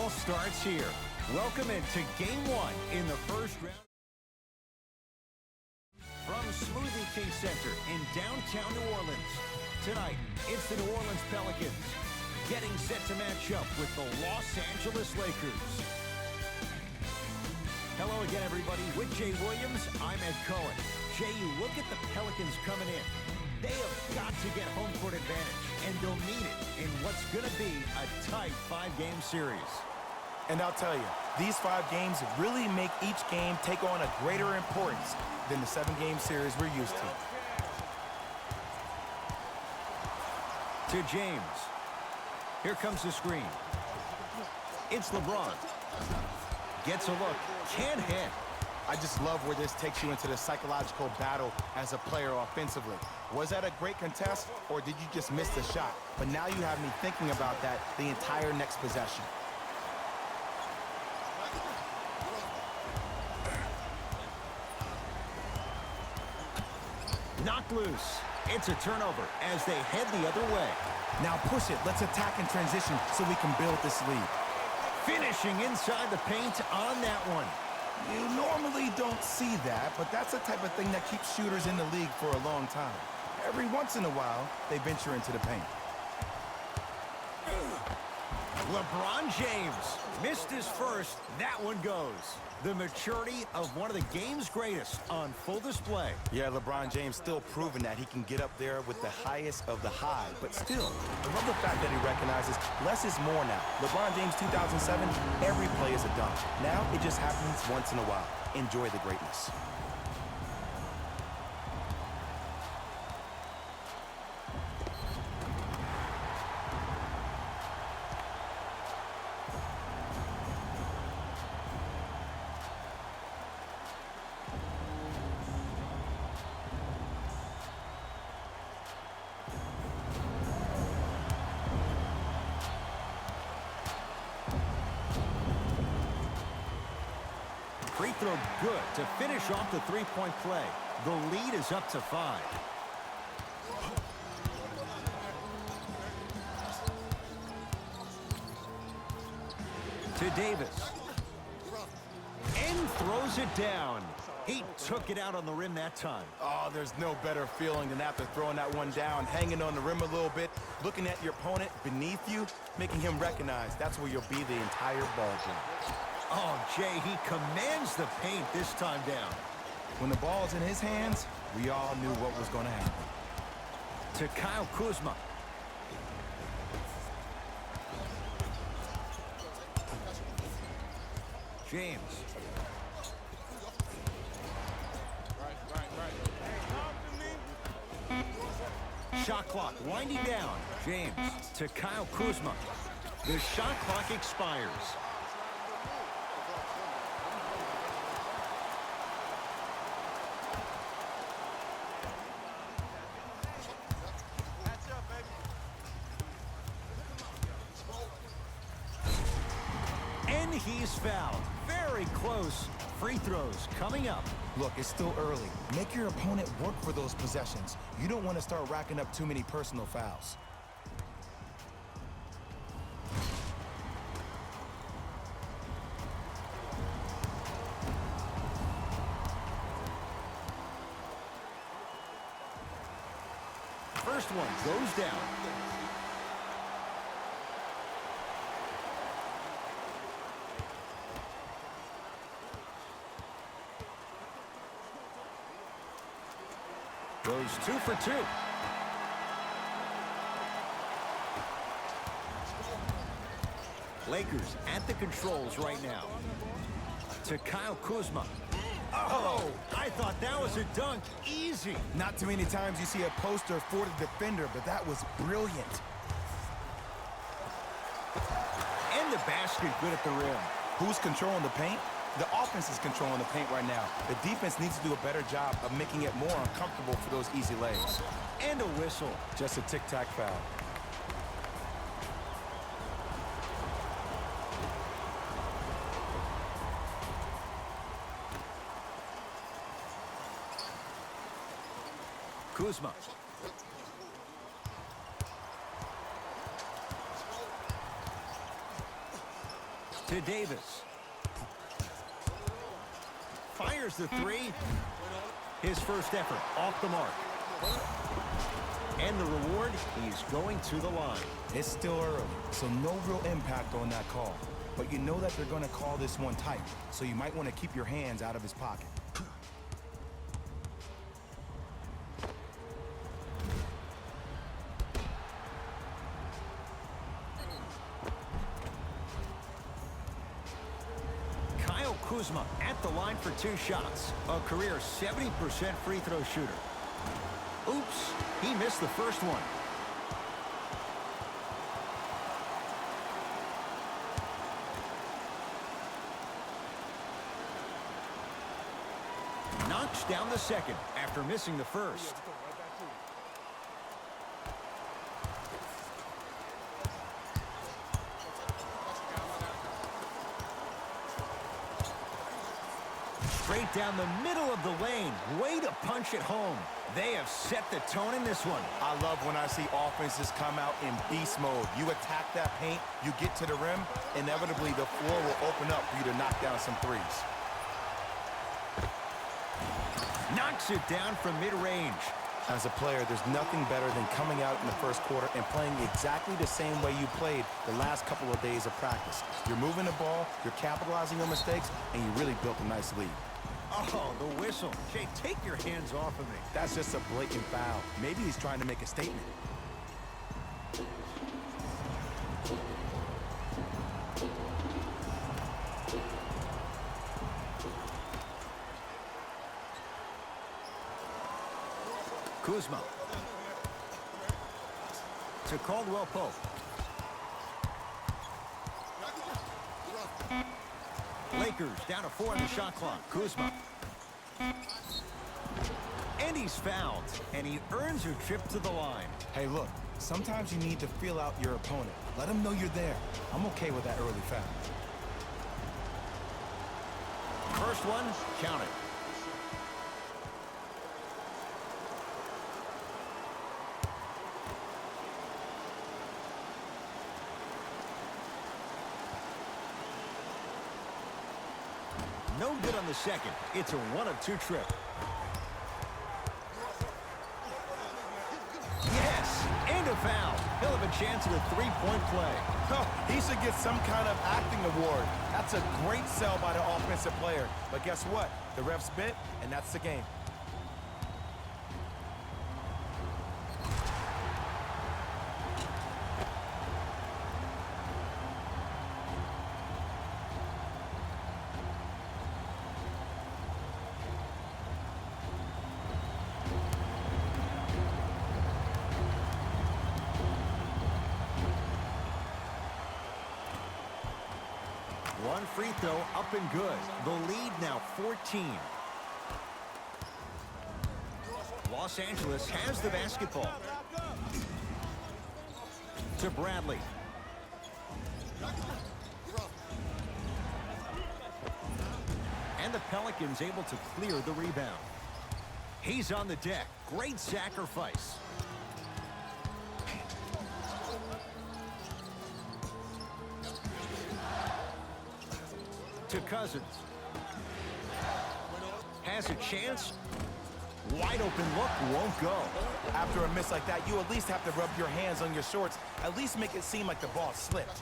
all starts here. Welcome into Game 1 in the first round. From Smoothie King Center in downtown New Orleans. Tonight, it's the New Orleans Pelicans getting set to match up with the Los Angeles Lakers. Hello again, everybody. With Jay Williams, I'm Ed Cohen. Jay, you look at the Pelicans coming in. They have got to get home court advantage, and they'll need it in what's going to be a tight 5-game series. And I'll tell you, these 5 games really make each game take on a greater importance than the 7-game series we're used to. To James. Here comes the screen. It's LeBron. Gets a look. Can't hit. I just love where this takes you into the psychological battle as a player offensively. Was that a great contest, or did you just miss the shot? But now you have me thinking about that the entire next possession. Knocked loose. It's a turnover as they head the other way. Now push it. Let's attack in transition so we can build this lead. Finishing inside the paint on that one. You normally don't see that, but that's the type of thing that keeps shooters in the league for a long time. Every once in a while, they venture into the paint. LeBron James missed his first. That one goes. The maturity of one of the game's greatest on full display. Yeah, LeBron James still proving that he can get up there with the highest of the high. But still, I love the fact that he recognizes less is more now. LeBron James 2007, every play is a dunk. Now it just happens once in a while. Enjoy the greatness. Free throw good to finish off the three-point play. The lead is up to 5. To Davis. And throws it down. He took it out on the rim that time. Oh, there's no better feeling than after throwing that one down, hanging on the rim a little bit, looking at your opponent beneath you, making him recognize that's where you'll be the entire ball game. Oh, Jay, he commands the paint this time down. When the ball's in his hands, we all knew what was going to happen. To Kyle Kuzma. James. Shot clock winding down. James to Kyle Kuzma. The shot clock expires. And he's fouled. Very close. Free throws coming up. Look, it's still early. Make your opponent work for those possessions. You don't want to start racking up too many personal fouls. First one goes down. Goes 2 for 2. Lakers at the controls right now. To Kyle Kuzma. Oh, I thought that was a dunk. Easy. Not too many times you see a poster for the defender, but that was brilliant. And the basket good at the rim. Who's controlling the paint? The offense is controlling the paint right now. The defense needs to do a better job of making it more uncomfortable for those easy lays. And a whistle. Just a tic-tac foul. Kuzma. To Davis. Fires the three. His first effort off the mark. And the reward, he's going to the line. It's still early, so no real impact on that call. But you know that they're going to call this one tight, so you might want to keep your hands out of his pocket. Kuzma at the line for 2 shots. A career 70% free throw shooter. Oops, he missed the first one. Knocks down the second after missing the first. Straight down the middle of the lane. Way to punch it home. They have set the tone in this one. I love when I see offenses come out in beast mode. You attack that paint, you get to the rim, inevitably the floor will open up for you to knock down some threes. Knocks it down from mid-range. As a player, there's nothing better than coming out in the first quarter and playing exactly the same way you played the last couple of days of practice. You're moving the ball, you're capitalizing on mistakes, and you really built a nice lead. Oh, the whistle. Jay, take your hands off of me. That's just a blatant foul. Maybe he's trying to make a statement. Kuzma. To Caldwell Pope. Lakers down to 4 on the shot clock. Kuzma. And he's fouled. And he earns a trip to the line. Hey, look. Sometimes you need to feel out your opponent. Let him know you're there. I'm okay with that early foul. First one, count it. No good on the second. It's a 1-of-2 trip. Yes, and a foul. He'll have a chance at a 3-point play. Oh, he should get some kind of acting award. That's a great sell by the offensive player. But guess what? The ref spit, and that's the game. One free throw up and good. The lead now 14. Los Angeles has the basketball. To Bradley. And the Pelicans able to clear the rebound. He's on the deck. Great sacrifice. To Cousins. Has a chance. Wide open look, won't go. After a miss like that, you at least have to rub your hands on your shorts. At least make it seem like the ball slipped.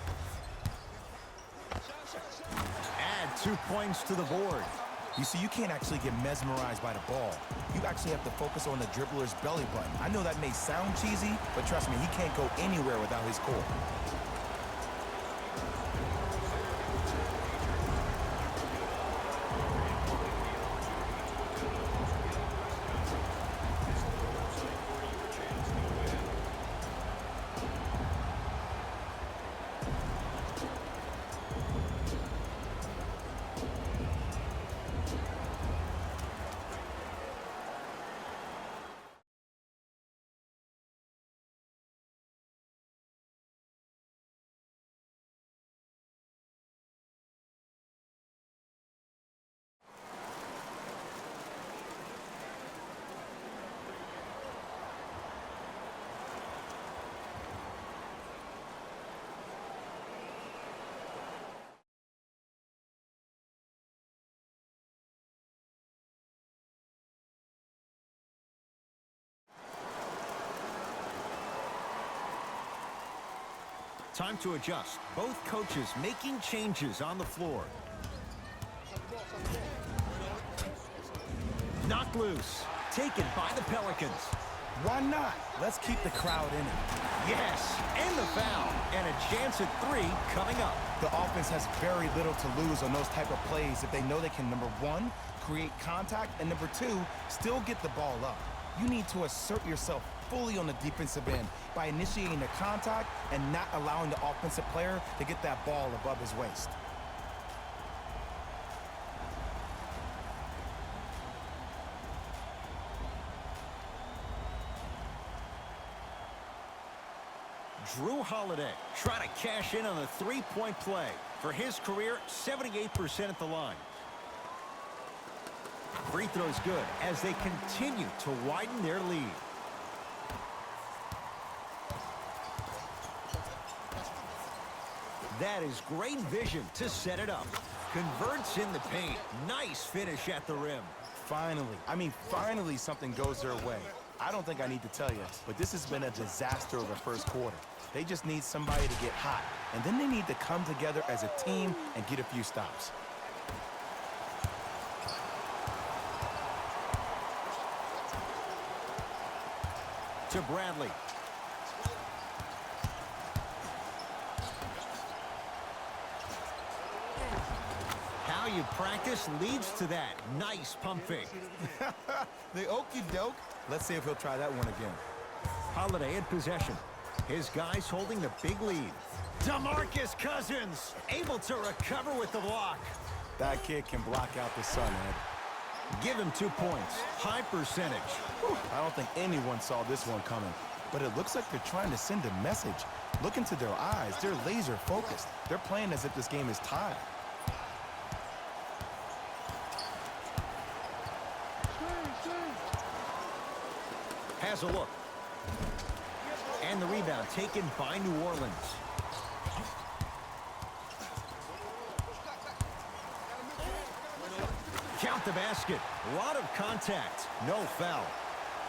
Add 2 points to the board. You see, you can't actually get mesmerized by the ball. You actually have to focus on the dribbler's belly button. I know that may sound cheesy, but trust me, he can't go anywhere without his core. Time to adjust. Both coaches making changes on the floor. Knocked loose. Taken by the Pelicans. Why not? Let's keep the crowd in it. Yes, and the foul. And a chance at 3 coming up. The offense has very little to lose on those type of plays if they know they can, number 1, create contact, and number 2, still get the ball up. You need to assert yourself fully on the defensive end by initiating the contact and not allowing the offensive player to get that ball above his waist. Drew Holiday trying to cash in on the three-point play. For his career, 78% at the line. Free throw's good as they continue to widen their lead. That is great vision to set it up. Converts in the paint. Nice finish at the rim. Finally something goes their way. I don't think I need to tell you, but this has been a disaster of the first quarter. They just need somebody to get hot, and then they need to come together as a team and get a few stops. To Bradley. How you practice leads to that. Nice pump fake. The okey-doke. Let's see if he'll try that one again. Holiday in possession. His guys holding the big lead. DeMarcus Cousins able to recover with the block. That kid can block out the sun, Ed. Give him 2 points. High percentage. I don't think anyone saw this one coming, but it looks like they're trying to send a message. Look into their eyes. They're laser focused. They're playing as if this game is tied. Has a look. And the rebound taken by New Orleans. Count the basket. A lot of contact. No foul.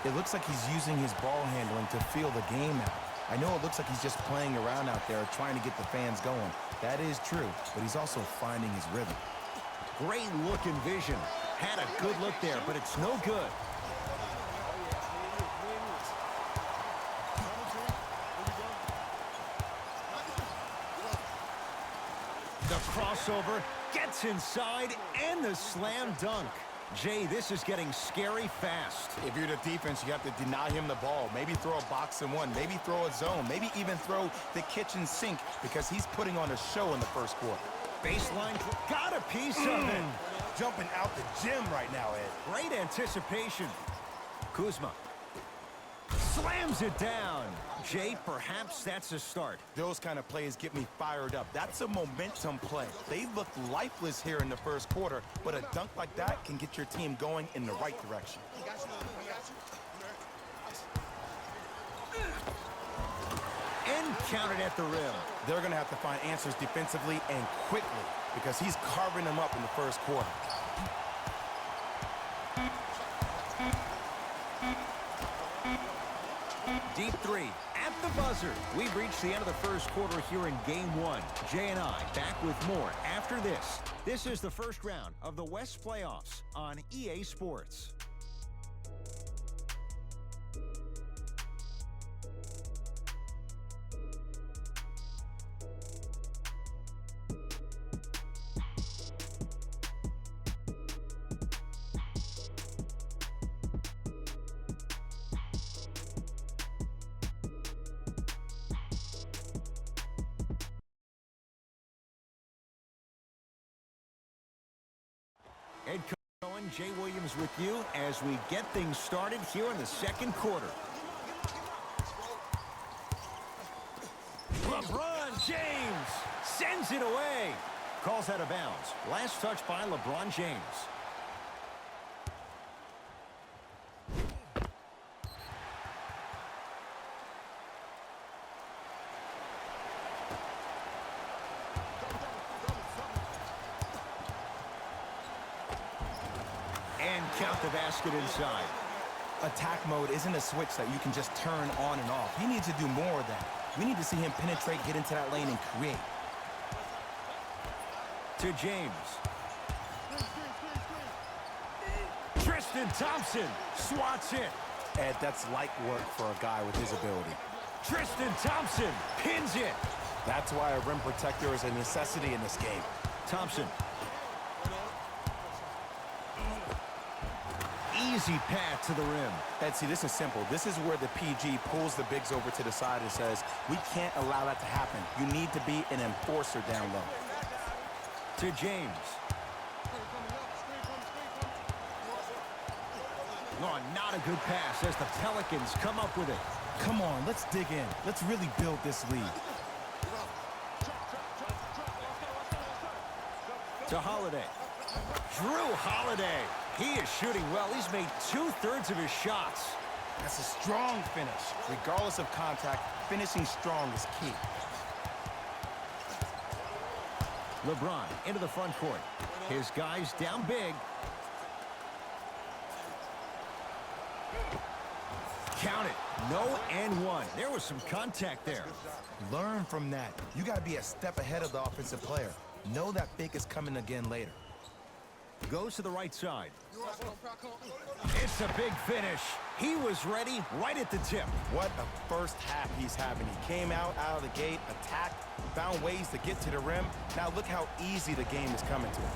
It looks like he's using his ball handling to feel the game out. I know it looks like he's just playing around out there trying to get the fans going. That is true, but he's also finding his rhythm. Great look and vision. Had a good look there, but it's no good. The crossover gets inside and the slam dunk. Jay, this is getting scary fast. If you're the defense, you have to deny him the ball. Maybe throw a box and one. Maybe throw a zone. Maybe even throw the kitchen sink because he's putting on a show in the first quarter. Baseline, got a piece of it. Jumping out the gym right now, Ed. Great anticipation. Kuzma slams it down. Jay, perhaps that's a start. Those kind of plays get me fired up. That's a momentum play. They looked lifeless here in the first quarter, but a dunk like that can get your team going in the right direction. And counted at the rim. They're going to have to find answers defensively and quickly because he's carving them up in the first quarter. Deep three at the buzzer. We've reached the end of the first quarter here in Game 1. Jay and I back with more after this. This is the first round of the West Playoffs on EA Sports. Ed Cohen, Jay Williams with you as we get things started here in the second quarter. LeBron James sends it away. Calls out of bounds. Last touch by LeBron James. And count the basket inside. Attack mode isn't a switch that you can just turn on and off. He needs to do more of that. We need to see him penetrate, get into that lane, and create. To James. Tristan Thompson swats it. Ed, that's light work for a guy with his ability. Tristan Thompson pins it. That's why a rim protector is a necessity in this game. Thompson. Easy path to the rim. Ed, see, this is simple. This is where the PG pulls the bigs over to the side and says, we can't allow that to happen. You need to be an enforcer down low. To James. Oh, not a good pass as the Pelicans come up with it. Come on, let's dig in. Let's really build this lead. To Holiday. Drew Holiday. He is shooting well. He's made 2/3 of his shots. That's a strong finish. Regardless of contact, finishing strong is key. LeBron into the front court. His guys down big. Count it. No and one. There was some contact there. Learn from that. You got to be a step ahead of the offensive player. Know that big is coming again later. Goes to the right side. It's a big finish. He was ready right at the tip. What a first half he's having. He came out of the gate, attacked, found ways to get to the rim. Now look how easy the game is coming to him.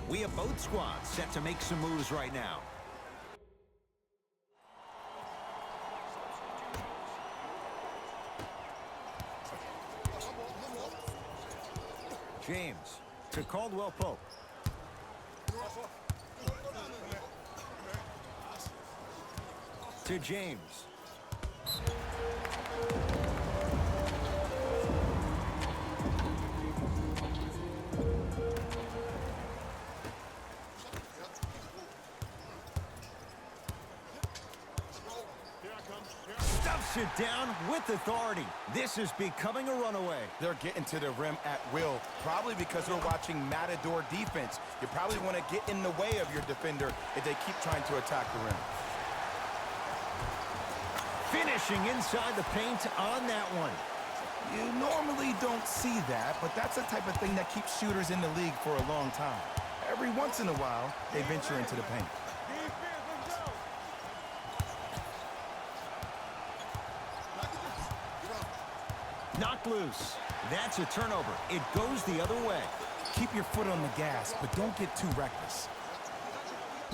We have both squads set to make some moves right now. James to Caldwell Pope. To James. Stuffs it down with authority. This is becoming a runaway. They're getting to the rim at will, probably because we're watching Matador defense. You probably want to get in the way of your defender if they keep trying to attack the rim. Finishing inside the paint on that one. You normally don't see that, but that's the type of thing that keeps shooters in the league for a long time. Every once in a while, they venture into the paint. Knocked loose. That's a turnover. It goes the other way. Keep your foot on the gas, but don't get too reckless.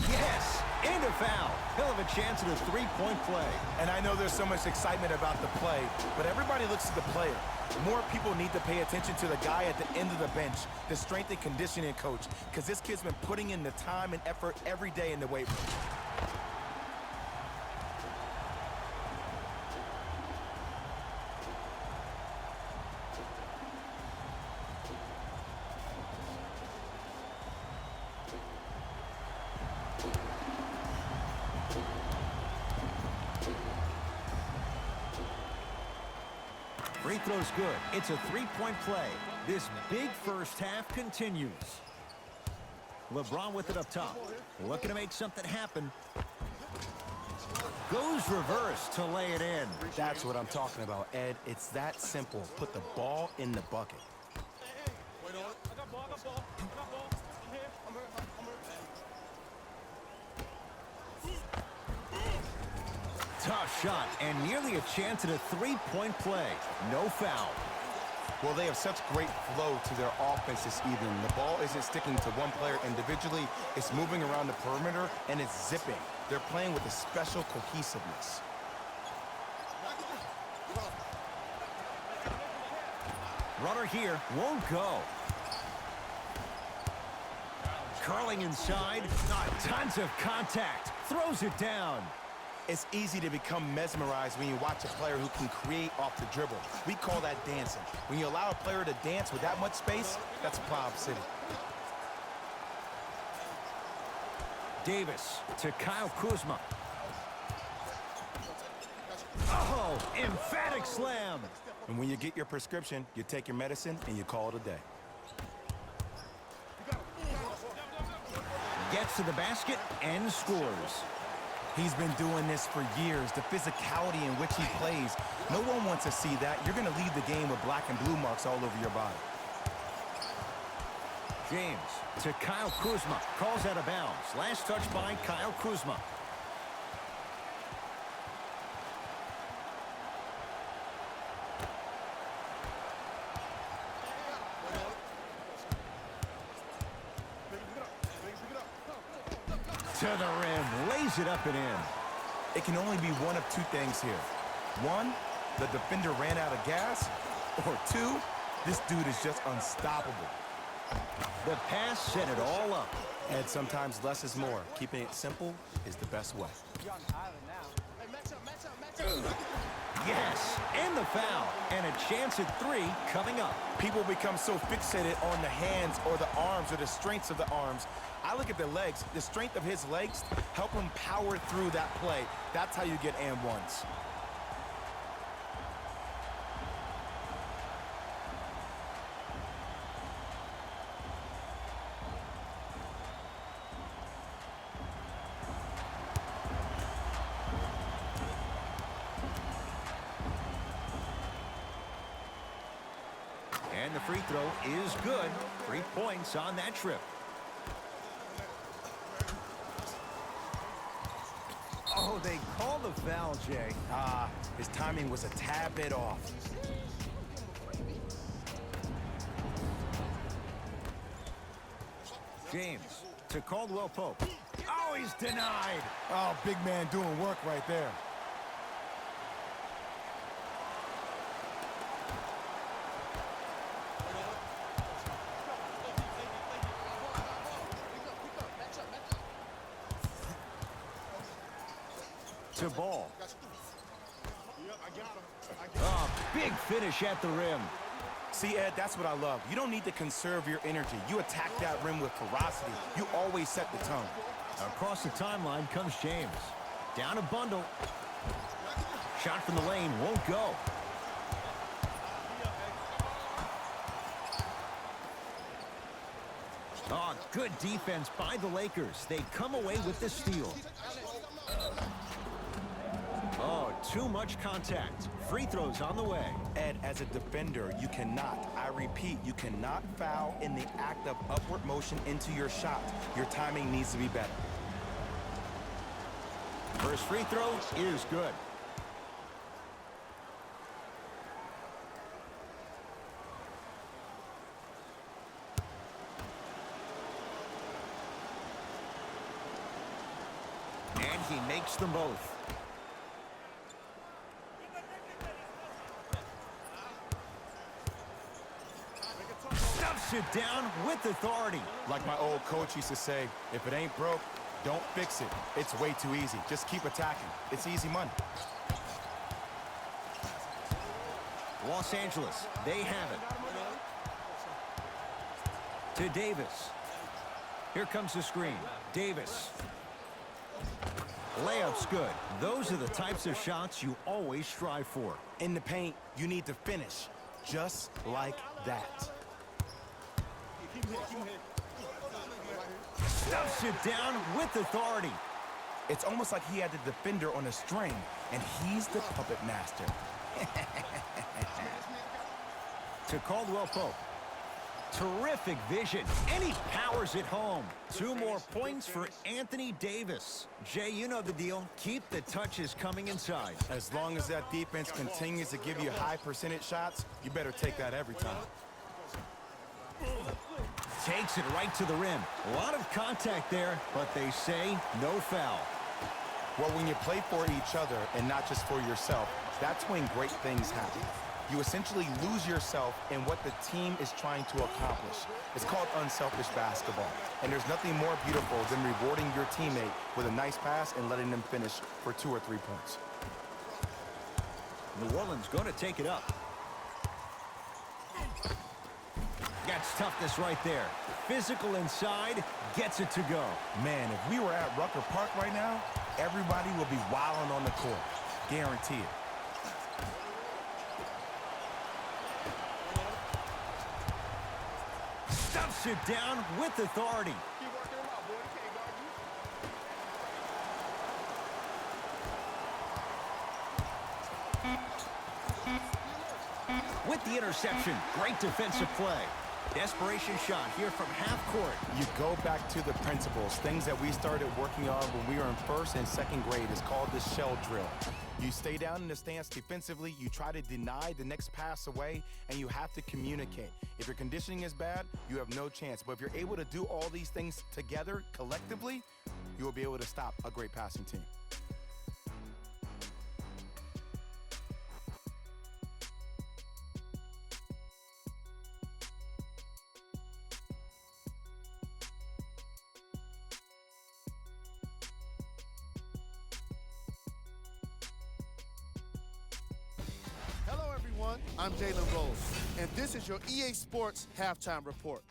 Yes, and a foul. He'll have a chance at a three-point play. And I know there's so much excitement about the play, but everybody looks at the player. More people need to pay attention to the guy at the end of the bench, the strength and conditioning coach, because this kid's been putting in the time and effort every day in the weight room. Free throw's good. It's a three-point play. This big first half continues. LeBron with it up top. Looking to make something happen. Goes reverse to lay it in. That's what I'm talking about, Ed. It's that simple. Put the ball in the bucket. Tough shot and nearly a chance at a three-point play. No foul. Well, they have such great flow to their offense this evening. The ball isn't sticking to one player individually. It's moving around the perimeter, and it's zipping. They're playing with a special cohesiveness. Runner here won't go. Curling inside. Tons of contact. Throws it down. It's easy to become mesmerized when you watch a player who can create off the dribble. We call that dancing. When you allow a player to dance with that much space, that's Prob City. Davis to Kyle Kuzma. Oh, emphatic slam. And when you get your prescription, you take your medicine and you call it a day. Gets to the basket and scores. He's been doing this for years. The physicality in which he plays, no one wants to see that. You're going to leave the game with black and blue marks all over your body. James to Kyle Kuzma. Calls out of bounds. Last touch by Kyle Kuzma. To the rim, lays it up and in. It can only be one of two things here. One, the defender ran out of gas. Or two, this dude is just unstoppable. The pass set it all up. And sometimes less is more. Keeping it simple is the best way. Yes, and the foul. And a chance at three coming up. People become so fixated on the hands or the arms or the strengths of the arms. I look at the legs. The strength of his legs help him power through that play. That's how you get and ones. And the free throw is good. 3 points on that trip. Oh, they call the foul, Jay. His timing was a tad bit off. James to Caldwell Pope. Oh, he's denied. Oh, big man doing work right there. To Ball. Oh, big finish at the rim. See, Ed, that's what I love. You don't need to conserve your energy. You attack that rim with ferocity. You always set the tone. Across the timeline comes James. Down a bundle. Shot from the lane won't go. Oh, good defense by the Lakers. They come away with the steal. Oh, too much contact. Free throws on the way. Ed, as a defender, you cannot, I repeat, you cannot foul in the act of upward motion into your shot. Your timing needs to be better. First free throw is good. And he makes them both. Stuffs it down with authority. Like my old coach used to say, if it ain't broke, don't fix it. It's way too easy. Just keep attacking. It's easy money. Los Angeles, they have it. To Davis. Here comes the screen. Davis. Layup's good. Those are the types of shots you always strive for. In the paint, you need to finish. Just like that. Stuffs it down with authority. It's almost like he had the defender on a string, and he's the puppet master. To Caldwell Pope. Terrific vision, and he powers it home. 2 more points for Anthony Davis. Jay, you know the deal. Keep the touches coming inside. As long as that defense continues to give you high percentage shots, you better take that every time. Takes it right to the rim. A lot of contact there, but they say no foul. Well, when you play for each other and not just for yourself, that's when great things happen. You essentially lose yourself in what the team is trying to accomplish. It's called unselfish basketball. And there's nothing more beautiful than rewarding your teammate with a nice pass and letting them finish for 2 or 3 points. New Orleans going to take it up. That's toughness right there. Physical inside, gets it to go. Man, if we were at Rucker Park right now, everybody would be wilding on the court. Guarantee it. Stuffs it down with authority. With the interception, great defensive play. Desperation shot here from half court. You go back to the principles, things that we started working on when we were in 1st and 2nd grade. It's called the shell drill. You stay down in the stance defensively, you try to deny the next pass away, and you have to communicate. If your conditioning is bad, you have no chance. But if you're able to do all these things together, collectively, you will be able to stop a great passing team. Hello, everyone. I'm Jalen Rose, and this is your EA Sports Halftime Report.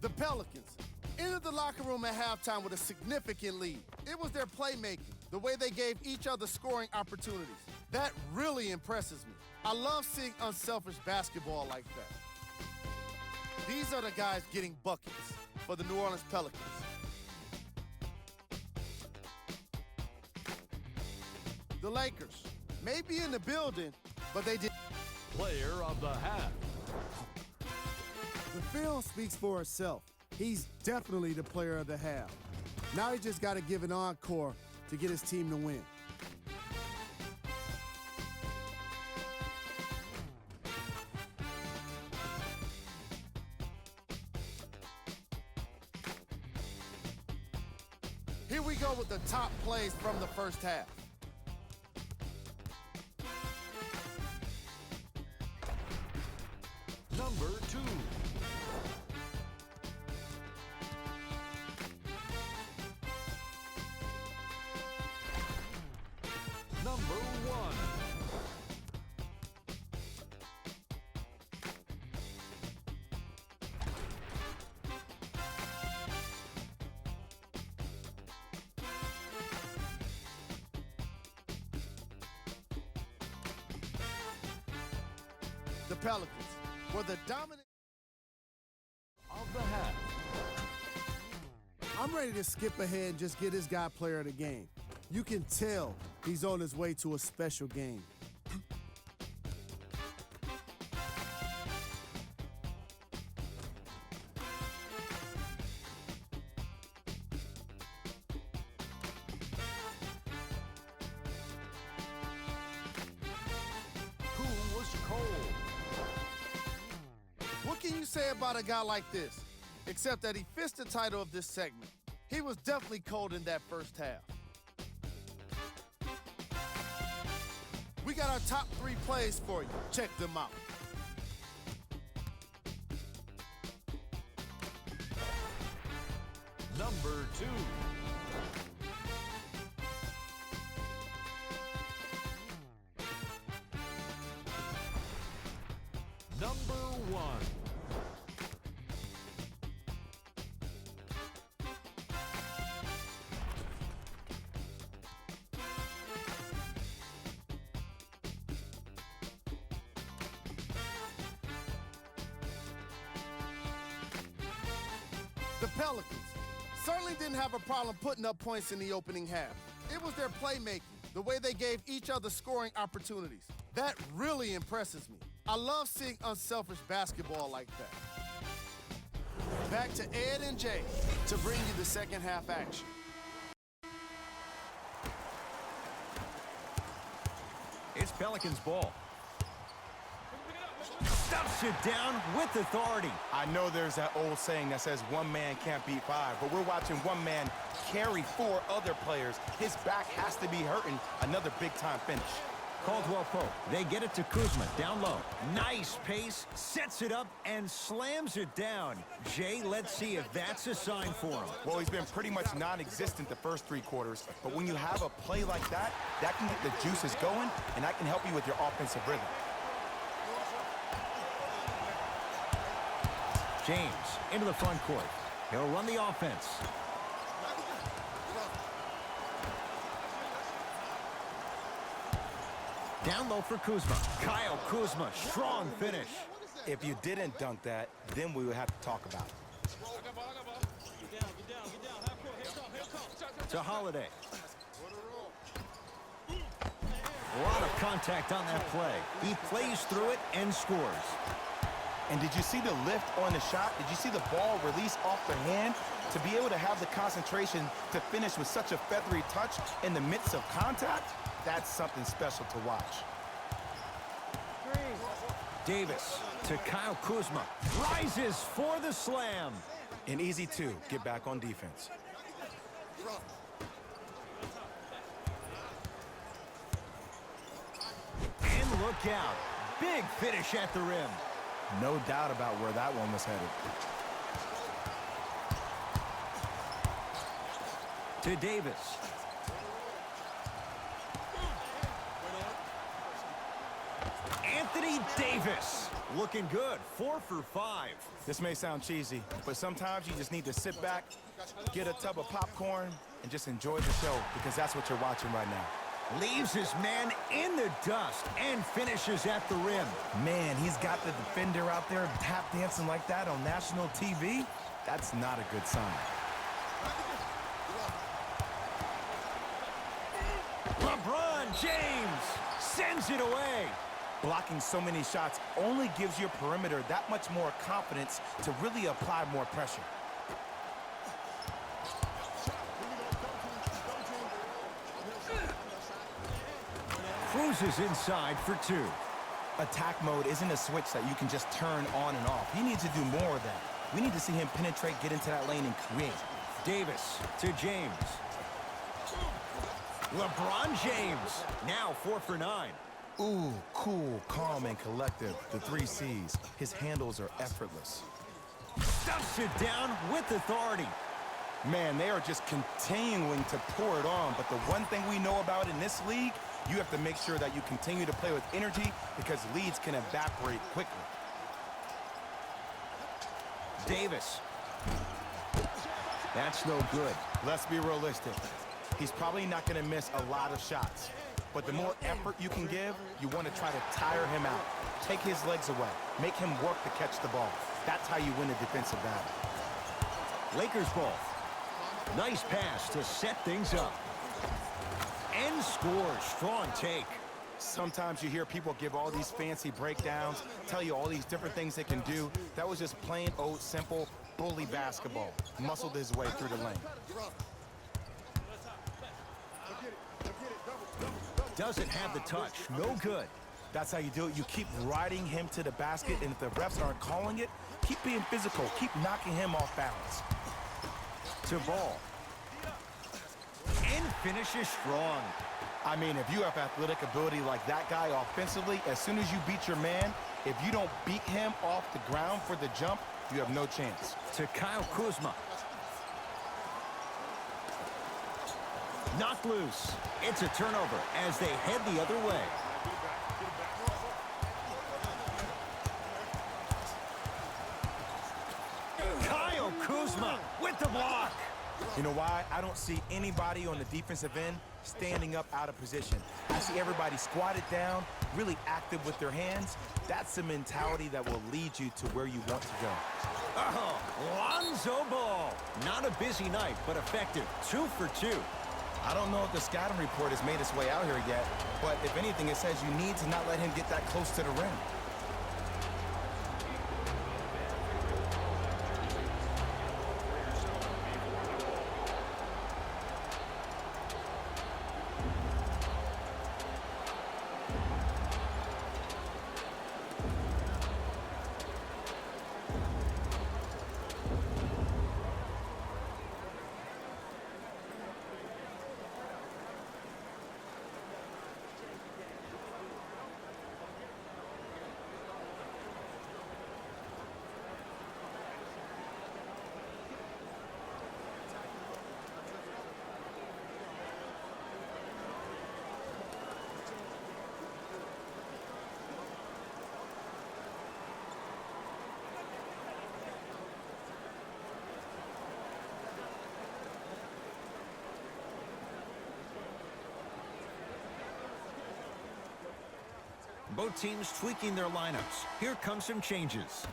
The Pelicans entered the locker room at halftime with a significant lead. It was their playmaking, the way they gave each other scoring opportunities. That really impresses me. I love seeing unselfish basketball like that. These are the guys getting buckets for the New Orleans Pelicans. The Lakers may be in the building, but they did. Player of the half. The film speaks for itself. He's definitely the player of the half. Now he just got to give an encore to get his team to win. Here we go with the top plays from the first half. Number 2. Number 1. The Pelicans were the dominant. Of the half. I'm ready to skip ahead and just get this guy player of the game. You can tell he's on his way to a special game. Who was cold? What can you say about a guy like this? Except that he fits the title of this segment. He was definitely cold in that first half. We got our top 3 plays for you. Check them out. Number 2. Number 1. The Pelicans certainly didn't have a problem putting up points in the opening half. It was their playmaking, the way they gave each other scoring opportunities. That really impresses me. I love seeing unselfish basketball like that. Back to Ed and Jay to bring you the second half action. It's Pelicans ball. Stuffs it down with authority. I know there's that old saying that says one man can't beat five, but we're watching one man carry four other players. His back has to be hurting. Another big-time finish. Caldwell Pope. They get it to Kuzma down low. Nice pace, sets it up, and slams it down. Jay, let's see if that's a sign for him. Well, he's been pretty much non-existent the first three quarters, but when you have a play like that, that can get the juices going, and that can help you with your offensive rhythm. James into the front court. He'll run the offense. Down low for Kuzma. Kyle Kuzma, strong finish. If you didn't dunk that, then we would have to talk about it. To Holiday. A lot of contact on that play. He plays through it and scores. And did you see the lift on the shot? Did you see the ball release off the hand? To be able to have the concentration to finish with such a feathery touch in the midst of contact, that's something special to watch. Davis to Kyle Kuzma. Rises for the slam. An easy two. Get back on defense. And look out. Big finish at the rim. No doubt about where that one was headed. To Davis. Anthony Davis. Looking good. 4 for 5. This may sound cheesy, but sometimes you just need to sit back, get a tub of popcorn, and just enjoy the show, because that's what you're watching right now. Leaves his man in the dust and finishes at the rim. Man, he's got the defender out there tap dancing like that on national TV. That's not a good sign. LeBron James sends it away. Blocking so many shots only gives your perimeter that much more confidence to really apply more pressure. Cruises inside for 2. Attack mode isn't a switch that you can just turn on and off. He needs to do more of that. We need to see him penetrate, get into that lane, and create. Davis to James. LeBron James, now 4 for 9. Ooh, cool, calm, and collective. The 3 C's. His handles are effortless. Stuffs it down with authority. Man, they are just continuing to pour it on. But the one thing we know about in this league, you have to make sure that you continue to play with energy, because leads can evaporate quickly. Davis. That's no good. Let's be realistic. He's probably not going to miss a lot of shots. But the more effort you can give, you want to try to tire him out. Take his legs away. Make him work to catch the ball. That's how you win a defensive battle. Lakers ball. Nice pass to set things up. And scores. Strong take. Sometimes you hear people give all these fancy breakdowns, tell you all these different things they can do. That was just plain old simple bully basketball. Muscled his way through the lane. Doesn't have the touch. No good. That's how you do it. You keep riding him to the basket, and if the refs aren't calling it, keep being physical. Keep knocking him off balance. To ball. And finishes strong. I mean, if you have athletic ability like that guy offensively, as soon as you beat your man, if you don't beat him off the ground for the jump, you have no chance. To Kyle Kuzma. Knocked loose. It's a turnover as they head the other way. Kyle Kuzma with the block. You know why? I don't see anybody on the defensive end standing up out of position. I see everybody squatted down, really active with their hands. That's the mentality that will lead you to where you want to go. Oh, Lonzo Ball. Not a busy night, but effective. 2 for 2. I don't know if the scouting report has made its way out here yet, but if anything, it says you need to not let him get that close to the rim. Both teams tweaking their lineups. Here come some changes.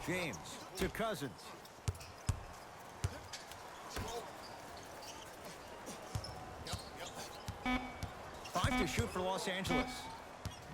James to Cousins. 5 to shoot for Los Angeles.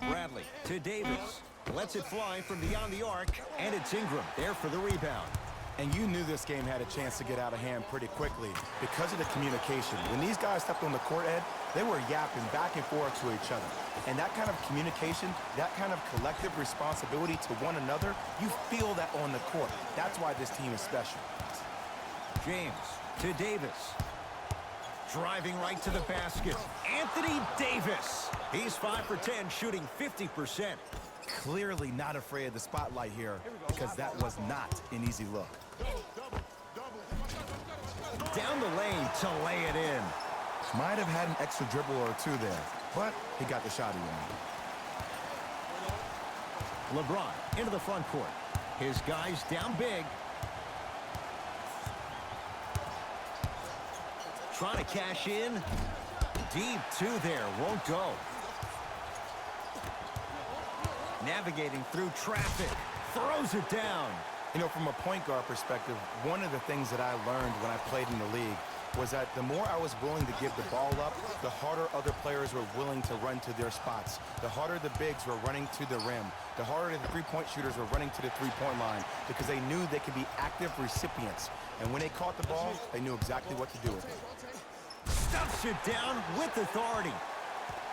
Bradley to Davis. Lets it fly from beyond the arc, and it's Ingram there for the rebound. And you knew this game had a chance to get out of hand pretty quickly because of the communication. When these guys stepped on the court, Ed, they were yapping back and forth to each other. And that kind of communication, that kind of collective responsibility to one another, you feel that on the court. That's why this team is special. James to Davis. Driving right to the basket. Anthony Davis. He's 5 for 10, shooting 50%. Clearly not afraid of the spotlight here because that was not an easy look. Down the lane to lay it in. Might have had an extra dribble or two there, but he got the shot he wanted. LeBron into the front court. His guys down big. Trying to cash in. Deep two there, won't go. Navigating through traffic. Throws it down. You know, from a point guard perspective, one of the things that I learned when I played in the league was that the more I was willing to give the ball up, the harder other players were willing to run to their spots. The harder the bigs were running to the rim. The harder the three-point shooters were running to the three-point line because they knew they could be active recipients. And when they caught the ball, they knew exactly what to do with it. Stuffs it down with authority.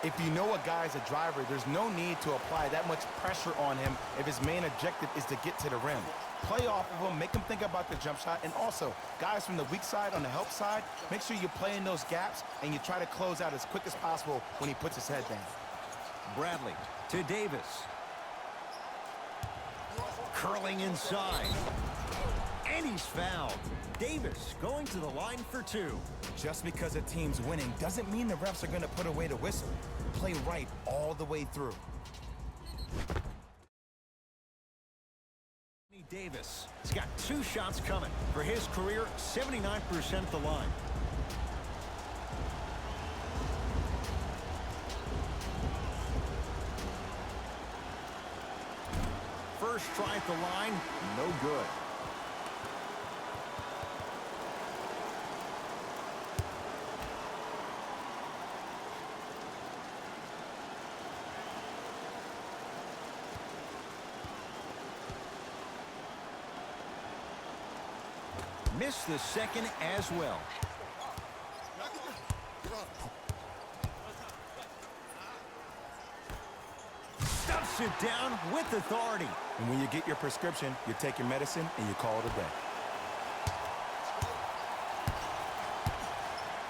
If you know a guy's a driver, there's no need to apply that much pressure on him if his main objective is to get to the rim. Play off of him, make him think about the jump shot, and also, guys from the weak side on the help side, make sure you play in those gaps and you try to close out as quick as possible when he puts his head down. Bradley to Davis. Curling inside. And he's fouled. Davis going to the line for 2. Just because a team's winning doesn't mean the refs are going to put away the whistle. Play right all the way through. Davis has got 2 shots coming. For his career, 79% at the line. First try at the line, no good. Missed the second as well. Stuffs it down with authority. And when you get your prescription, you take your medicine and you call it a day.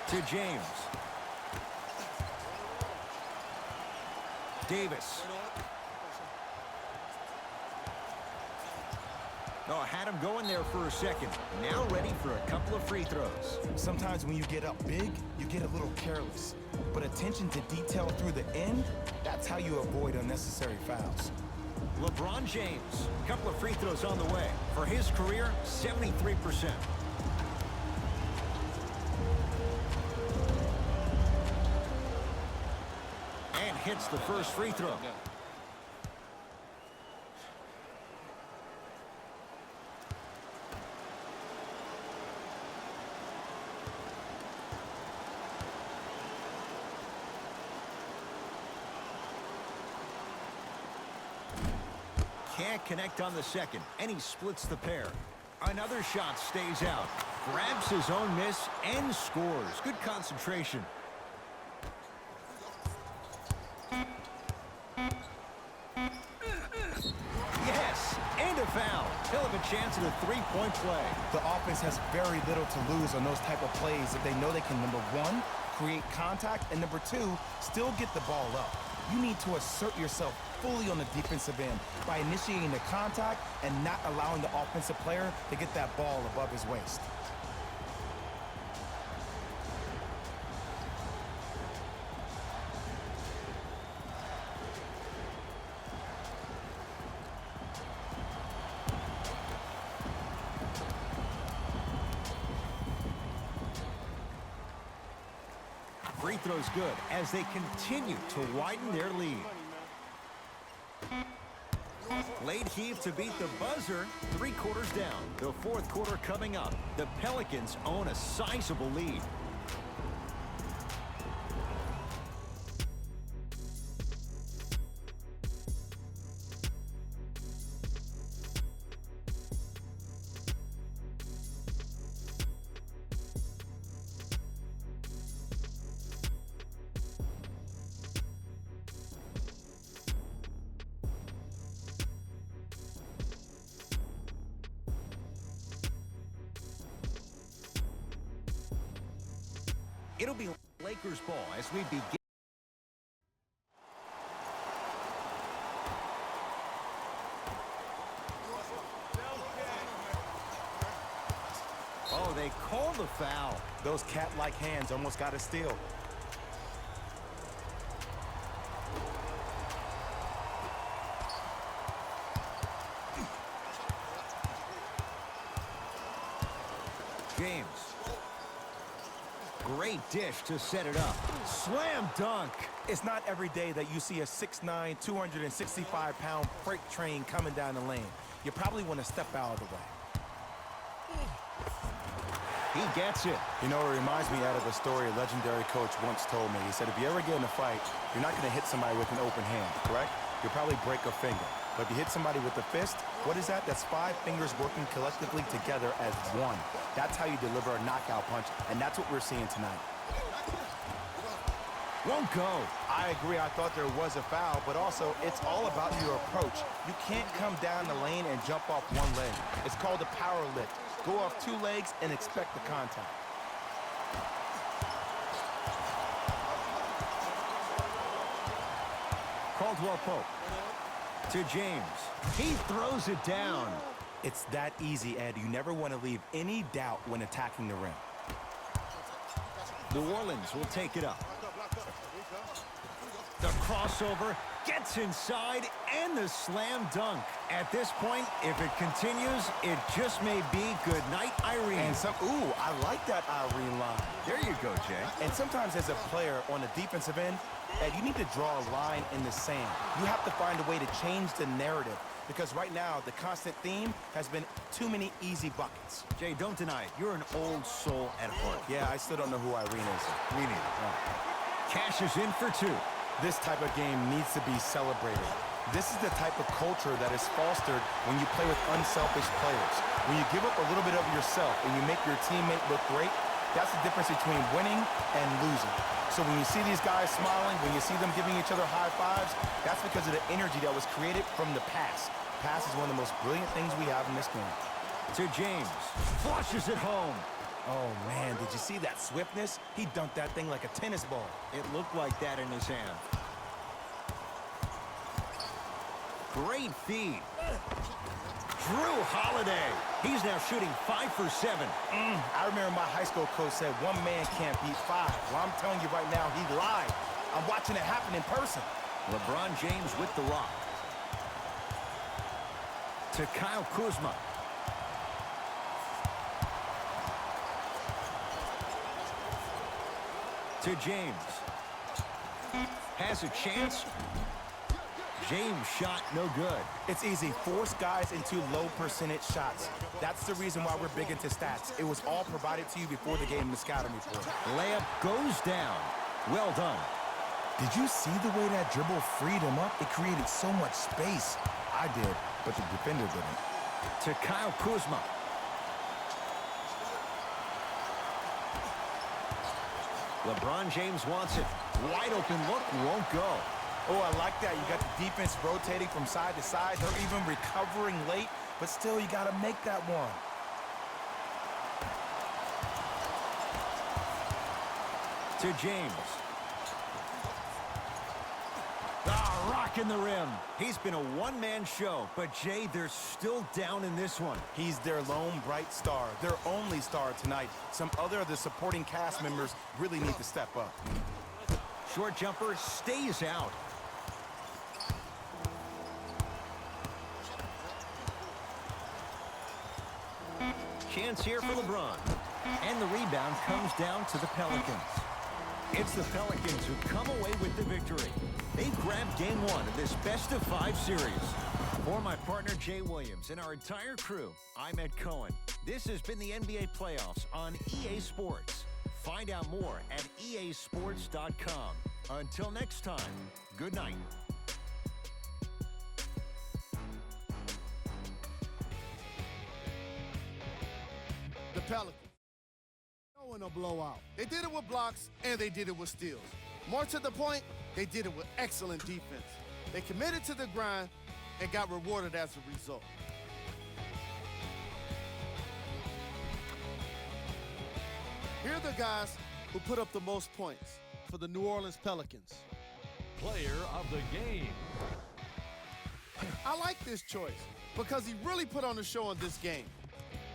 To James. Davis. Oh, had him going there for a second. Now ready for a couple of free throws. Sometimes when you get up big, you get a little careless. But attention to detail through the end, that's how you avoid unnecessary fouls. LeBron James, a couple of free throws on the way. For his career, 73%. And hits the first free throw. Can't connect on the second, and he splits the pair. Another shot stays out. Grabs his own miss and scores. Good concentration. Yes, and a foul. He'll have a chance at a three-point play. The offense has very little to lose on those type of plays if they know they can, number one, create contact, and number two, still get the ball up. You need to assert yourself fully on the defensive end by initiating the contact and not allowing the offensive player to get that ball above his waist. free throw's good as they continue to widen their lead. Late heave to beat the buzzer. 3 quarters down. The 4th quarter coming up. The Pelicans own a sizable lead. It'll be Lakers ball as we begin. Oh, they called the foul. Those cat-like hands almost got a steal. James. Great dish to set it up. Slam dunk. It's not every day that you see a 6'9", 265-pound freight train coming down the lane. You probably want to step out of the way. He gets it. You know, it reminds me out of a story a legendary coach once told me. He said, if you ever get in a fight, you're not going to hit somebody with an open hand, correct? You'll probably break a finger. But if you hit somebody with a fist, what is that? That's 5 fingers working collectively together as one. That's how you deliver a knockout punch, and that's what we're seeing tonight. Won't go. I agree. I thought there was a foul, but also it's all about your approach. You can't come down the lane and jump off one leg. It's called a power lift. Go off 2 legs and expect the contact. Caldwell Pope to James. He throws it down. It's that easy, Ed. You never want to leave any doubt when attacking the rim. New Orleans will take it up. The crossover gets inside and the slam dunk. At this point, if it continues, it just may be good night, Irene. And ooh, I like that Irene line. There you go, Jay. And sometimes as a player on the defensive end, Ed, you need to draw a line in the sand. You have to find a way to change the narrative because right now the constant theme has been too many easy buckets. Jay, don't deny it. You're an old soul at heart. Yeah, I still don't know who Irene is. Me neither. Cash is in for 2. This type of game needs to be celebrated. This is the type of culture that is fostered when you play with unselfish players. When you give up a little bit of yourself and you make your teammate look great, that's the difference between winning and losing. So when you see these guys smiling, when you see them giving each other high fives, that's because of the energy that was created from the pass. Pass is one of the most brilliant things we have in this game. To James. Flushes it home. Oh, man, did you see that swiftness? He dunked that thing like a tennis ball. It looked like that in his hand. Great feed. Drew Holiday. He's now shooting 5 for 7. I remember my high school coach said 1 man can't beat 5. Well, I'm telling you right now, he lied. I'm watching it happen in person. LeBron James with the rock. To Kyle Kuzma. To James. Has a chance. James shot no good. It's easy. Force guys into low percentage shots. That's the reason why we're big into stats. It was all provided to you before the game in the scouting report. Layup goes down. Well done. Did you see the way that dribble freed him up? It created so much space. I did, but the defender didn't. To Kyle Kuzma. LeBron James wants it. Wide open look, won't go. Oh, I like that. You got the defense rotating from side to side. They're even recovering late, but still, you got to make that one. To James. Ah, rocking the rim. He's been a one-man show, but Jay, they're still down in this one. He's their lone bright star, their only star tonight. Some other of the supporting cast members really need to step up. Short jumper stays out. Chance here for LeBron. And the rebound comes down to the Pelicans. It's the Pelicans who come away with the victory. They've grabbed game one of this best-of-5 series. For my partner, Jay Williams, and our entire crew, I'm Ed Cohen. This has been the NBA Playoffs on EA Sports. Find out more at easports.com. Until next time, good night. The Pelicans. No in a blowout. They did it with blocks, and they did it with steals. More to the point, they did it with excellent defense. They committed to the grind and got rewarded as a result. Here are the guys who put up the most points for the New Orleans Pelicans. Player of the game. I like this choice because he really put on the show in this game.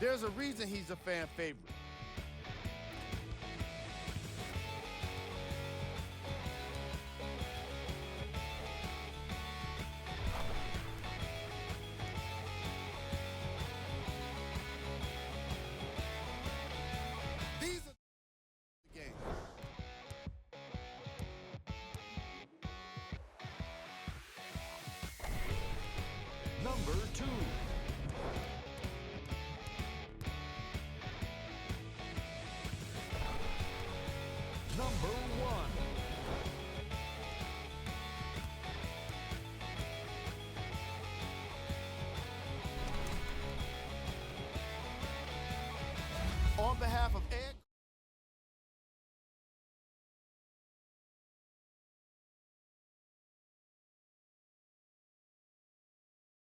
There's a reason he's a fan favorite. These are the game. Number 2.